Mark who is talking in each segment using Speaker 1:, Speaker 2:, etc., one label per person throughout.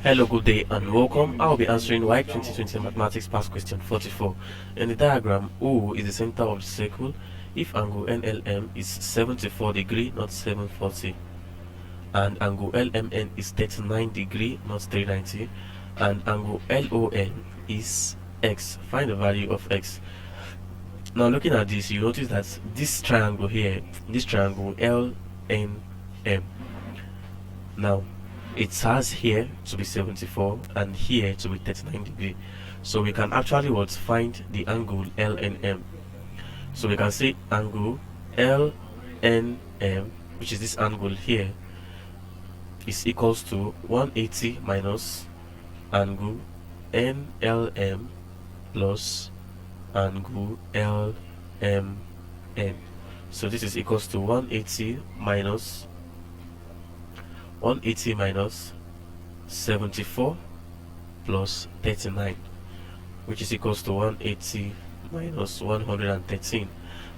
Speaker 1: Hello, good day and welcome. I'll be answering WAEC 2020 Mathematics Past Question 44. In the diagram, O is the center of the circle if angle NLM is 74 degree, not 740, and angle LMN is 39 degree, not 390, and angle LON is X. Find the value of X. Now looking at this, you notice that this triangle here, this triangle LNM, now it has here to be 74 and here to be 39 degree, so we can actually find the angle LNM. So we can say angle LNM, which is this angle here, is equals to 180 minus angle NLM plus angle LMN. So this is equals to 180 minus 74 plus 39, which is equals to 180 minus 113,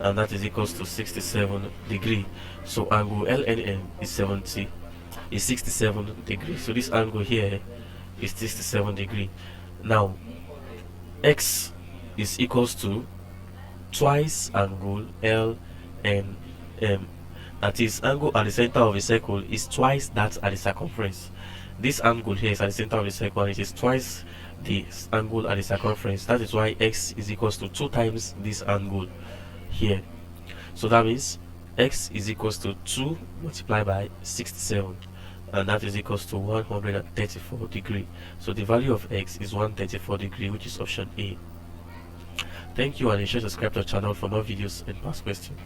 Speaker 1: and that is equals to 67 degree. So angle LNM is 67 degree. So this angle here is 67 degree. Now X is equals to twice angle LNM. That is, angle at the center of a circle is twice that at the circumference. This angle here is at the center of the circle and it is twice the angle at the circumference. That is why X is equals to 2 times this angle here. So that means X is equals to 2 multiplied by 67, and that is equals to 134 degree. So the value of X is 134 degree, which is option A. Thank you, and you should subscribe to our channel for more videos and past questions.